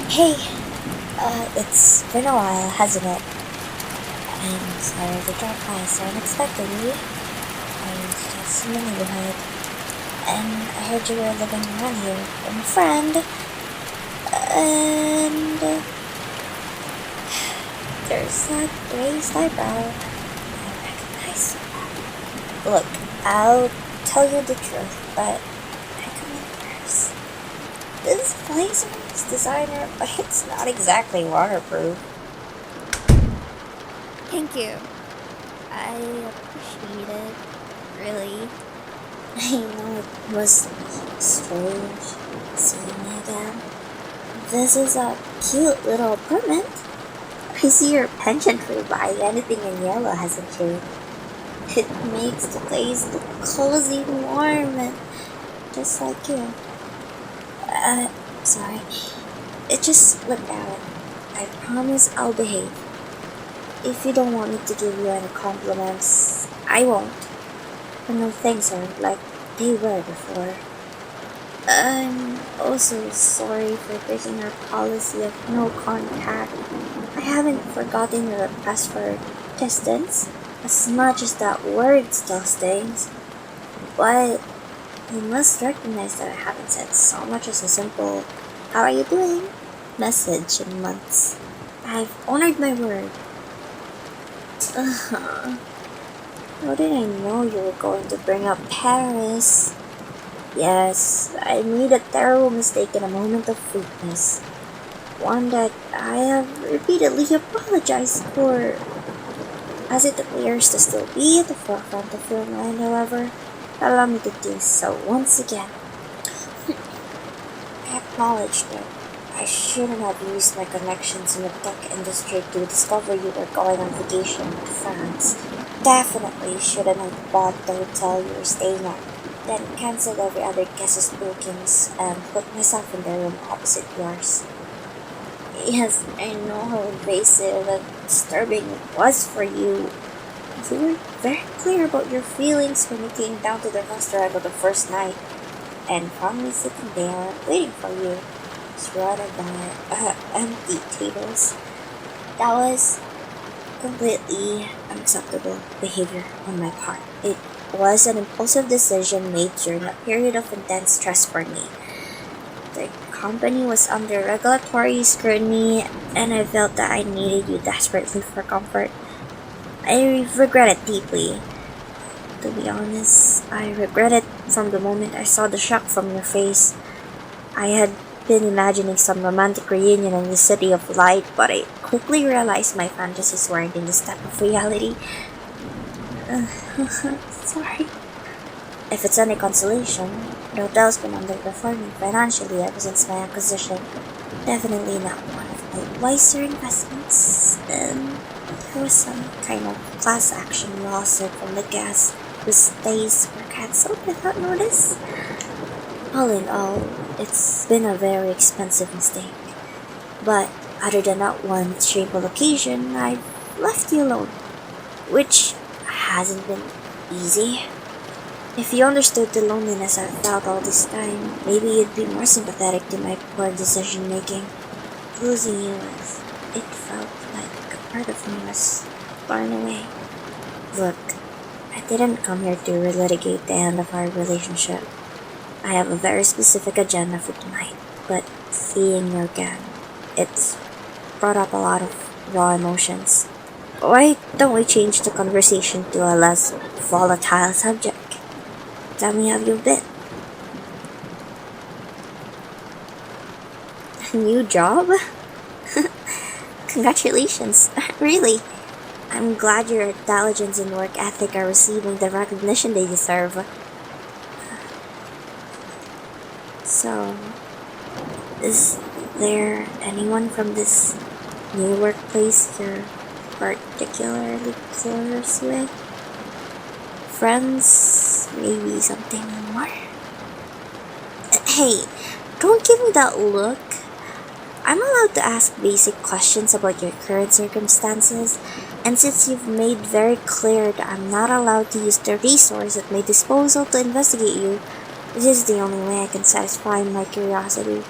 Hey, it's been a while, hasn't it? I'm sorry to drop by so unexpectedly. I was just in the neighborhood, and I heard you were living around here with a friend, and there's that raised eyebrow. I recognize that. Look, I'll tell you the truth, but I come in first. This blazer is designer, but it's not exactly waterproof. Thank you. I appreciate it, really. I know it was strange seeing you again. This is a cute little apartment. I see your penchant for buying anything in yellow hasn't changed. It makes the place look cozy and warm and just like you. Sorry. It just slipped out. I promise I'll behave. If you don't want me to give you any compliments, I won't. But no thanks aren't like they were before. I'm also sorry for breaking our policy of no contact. I haven't forgotten your request for distance, as much as that word still stings. But you must recognize that I haven't said so much as a simple, "How are you doing?" message in months. I've honored my word. Uh-huh. How did I know you were going to bring up Paris? Yes, I made a terrible mistake in a moment of weakness. One that I have repeatedly apologized for. As it appears to still be at the forefront of your mind, however, allow me to do so once again. I acknowledge that I shouldn't have used my connections in the tech industry to discover you were going on vacation to France. Definitely shouldn't have bought the hotel you were staying at, then cancelled every other guest's bookings and put myself in the room opposite yours. Yes, I know how invasive and disturbing it was for you. You were very clear about your feelings when you came down to the restaurant on the first night and found me sitting there waiting for you, surrounded by empty tables. That was completely unacceptable behavior on my part. It was an impulsive decision made during a period of intense stress for me. The company was under regulatory scrutiny, and I felt that I needed you desperately for comfort. I regret it deeply. To be honest, I regret it from the moment I saw the shock from your face. I had been imagining some romantic reunion in the city of light, but I quickly realized my fantasies weren't in the step of reality. Sorry. If it's any consolation, the hotel's been underperforming financially ever since my acquisition. Definitely not one of my wiser investments. And there was some kind of class action lawsuit from the guests whose stays were cancelled without notice. All in all, it's been a very expensive mistake. But other than that one shameful occasion, I've left you alone, which hasn't been easy. If you understood the loneliness I've felt all this time, maybe you'd be more sympathetic to my poor decision making. Losing you was, it felt like a part of me was torn away. Look, I didn't come here to relitigate the end of our relationship. I have a very specific agenda for tonight, but seeing you again, it's brought up a lot of raw emotions. Why don't we change the conversation to a less volatile subject? Tell me how you've been. A new job? Congratulations, really. I'm glad your intelligence and work ethic are receiving the recognition they deserve. So, is there anyone from this new workplace you're particularly close with? Friends? Maybe something more? Hey, don't give me that look. I'm allowed to ask basic questions about your current circumstances, and since you've made very clear that I'm not allowed to use the resource at my disposal to investigate you, this is the only way I can satisfy my curiosity.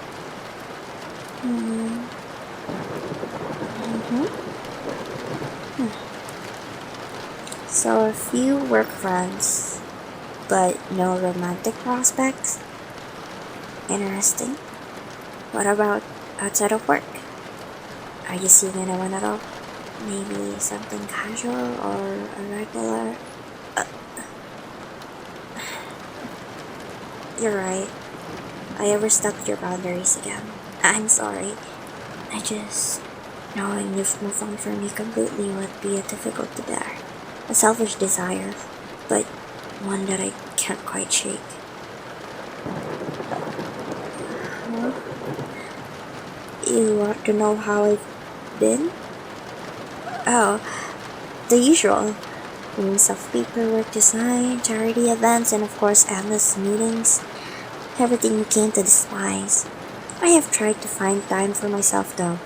So a few work friends, but no romantic prospects? Interesting. What about outside of work? Are you seeing anyone at all? Maybe something casual or a regular? You're right. I overstepped your boundaries again. I'm sorry. I just... Knowing you've moved on from me completely would be a difficult to bear. A selfish desire, but one that I can't quite shake. Huh? You want to know how I've been? Oh, the usual. Reams of paperwork to sign, charity events, and of course endless meetings. Everything you came to despise. I have tried to find time for myself though.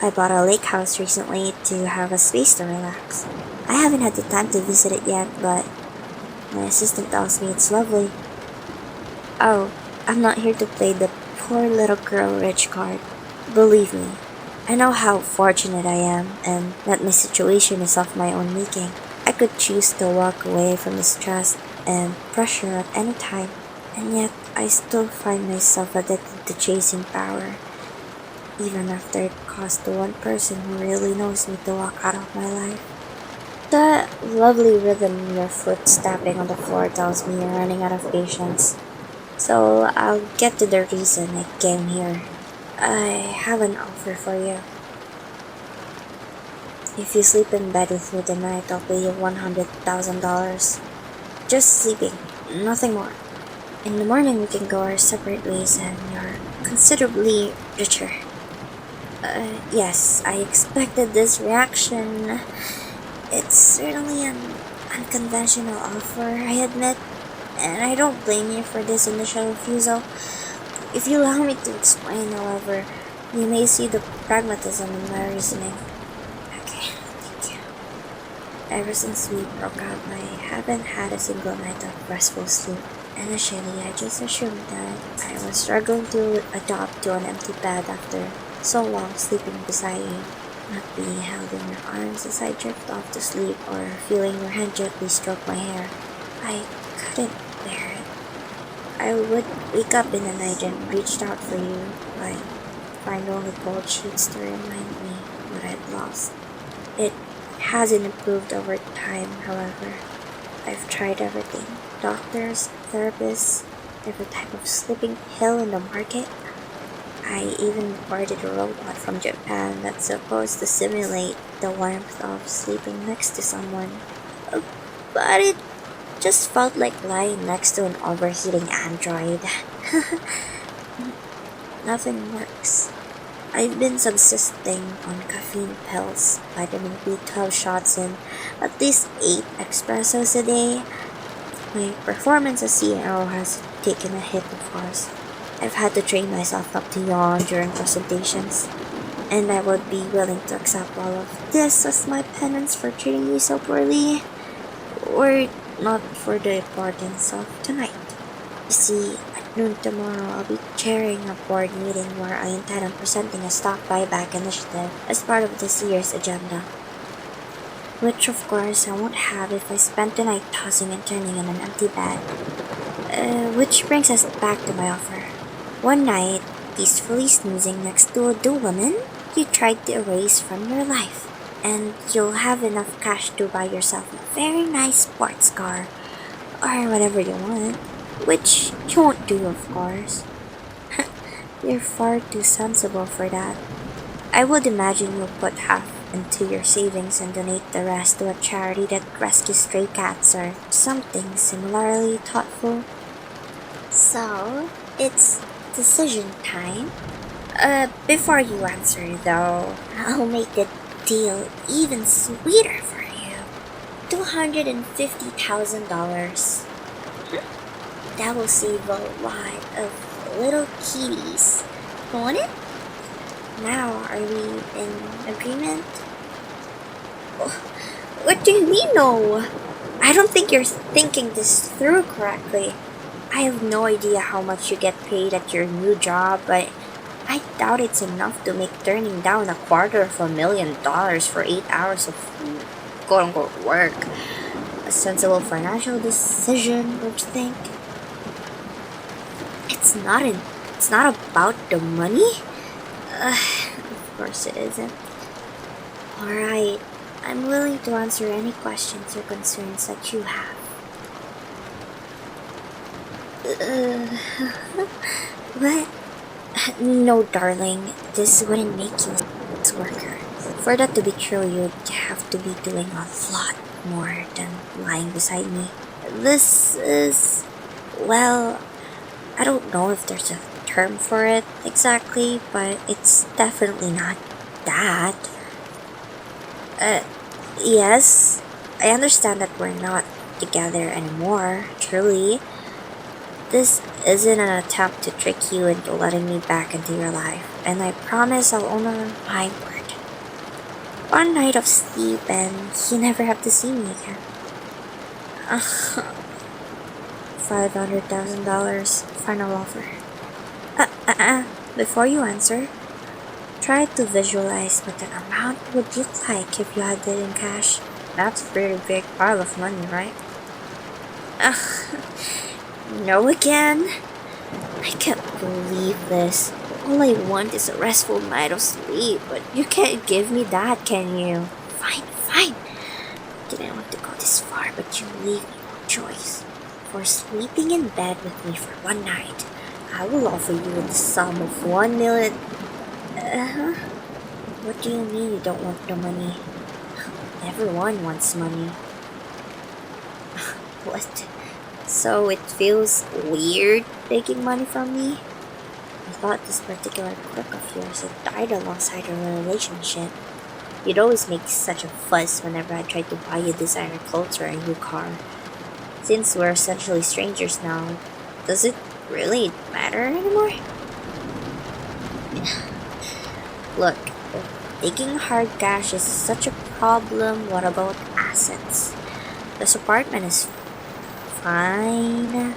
I bought a lake house recently to have a space to relax. I haven't had the time to visit it yet, but my assistant tells me it's lovely. Oh, I'm not here to play the poor little girl rich card. Believe me, I know how fortunate I am and that my situation is of my own making. I could choose to walk away from the stress and pressure at any time, and yet I still find myself addicted to chasing power, even after it cost the one person who really knows me to walk out of my life. The lovely rhythm in your foot tapping on the floor tells me you're running out of patience. So I'll get to the reason I came here. I have an offer for you. If you sleep in bed with me tonight, I'll pay you $100,000. Just sleeping, nothing more. In the morning, we can go our separate ways and you're considerably richer. Yes, I expected this reaction. It's certainly an unconventional offer, I admit, and I don't blame you for this initial refusal. If you allow me to explain, however, you may see the pragmatism in my reasoning. Okay, thank you. Ever since we broke up, I haven't had a single night of restful sleep. Initially, I just assumed that I was struggling to adapt to an empty bed after so long sleeping beside you, not being held in your arms as I drift off to sleep or feeling your hand gently stroke my hair. I couldn't bear it. I would wake up in the night and reach out for you, but find only cold sheets to remind me what I'd lost. It hasn't improved over time, however. I've tried everything. Doctors, therapists, every type of sleeping pill in the market. I even ordered a robot from Japan that's supposed to simulate the warmth of sleeping next to someone. Uh, But it just felt like lying next to an overheating android. Nothing works. I've been subsisting on caffeine pills, vitamin B12 shots, and at least 8 espressos a day. My performance as CEO has taken a hit, of course. I've had to train myself not to yawn during presentations, and I would be willing to accept all of this as my penance for treating you so poorly, or not for the importance of tonight. You see, at noon tomorrow, I'll be chairing a board meeting where I intend on presenting a stock buyback initiative as part of this year's agenda. Which, of course, I won't have if I spend the night tossing and turning in an empty bed. Which brings us back to my offer. One night, peacefully snoozing next to a do woman you tried to erase from your life, and you'll have enough cash to buy yourself a very nice sports car, or whatever you want, which you won't do, of course. You're far too sensible for that. I would imagine you'll put half into your savings and donate the rest to a charity that rescues stray cats or something similarly thoughtful. So, it's decision time. Before you answer though, I'll make the deal even sweeter for you. $250,000. That will save a lot of little kitties. Want it? Now, are we in agreement? What do you mean, no? I don't think you're thinking this through correctly. I have no idea how much you get paid at your new job, but I doubt it's enough to make turning down $250,000 for 8 hours of quote unquote work. a sensible financial decision, don't you think? It's not an, it's not about the money. Of course it isn't. Alright, I'm willing to answer any questions or concerns that you have. What? No, darling, this wouldn't make you a sex worker. For that to be true, you'd have to be doing a lot more than lying beside me. This is, well, I don't know if there's a term for it exactly, but it's definitely not that. Yes, I understand that we're not together anymore, truly. This isn't an attempt to trick you into letting me back into your life, and I promise I'll honor my word. One night of sleep and you never have to see me again. $500,000 final offer. Before you answer, try to visualize what that amount would look like if you had it in cash. That's a pretty big pile of money, right? No again? I can't believe this. All I want is a restful night of sleep, but you can't give me that, can you? Fine, fine. Didn't want to go this far, but you leave me no choice. For sleeping in bed with me for one night, I will offer you the sum of 1 million. What do you mean you don't want the money? Everyone wants money. What? So it feels weird taking money from me? I thought this particular quirk of yours had died alongside our relationship. You'd always make such a fuss whenever I tried to buy you designer clothes or a new car. Since we're essentially strangers now, does it really matter anymore? Look, if taking hard cash is such a problem, what about assets? This apartment is fine,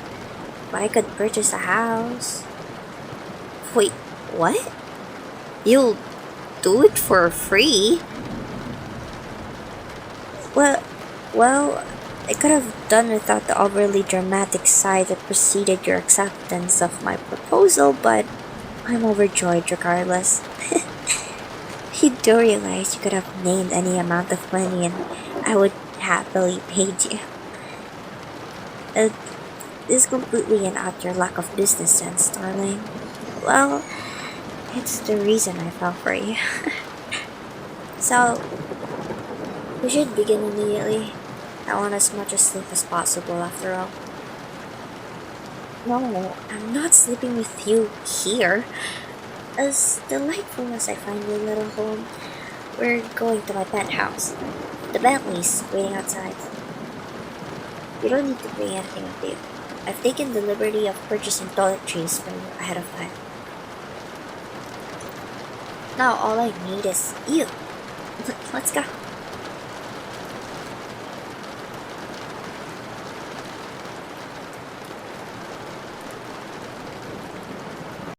but I could purchase a house. Wait, what? You'll do it for free? Well, I could have done without the overly dramatic side that preceded your acceptance of my proposal, but I'm overjoyed regardless. You do realize you could have named any amount of money and I would happily paid you. It is completely and utter lack of business sense, darling. Well, it's the reason I fell for you. So, we should begin immediately. I want as much sleep as possible after all. No, I'm not sleeping with you here. As delightful as I find your little home, we're going to my penthouse. The Bentley's waiting outside. You don't need to bring anything with you. I've taken the liberty of purchasing toiletries for you ahead of time. Now all I need is you. Let's go.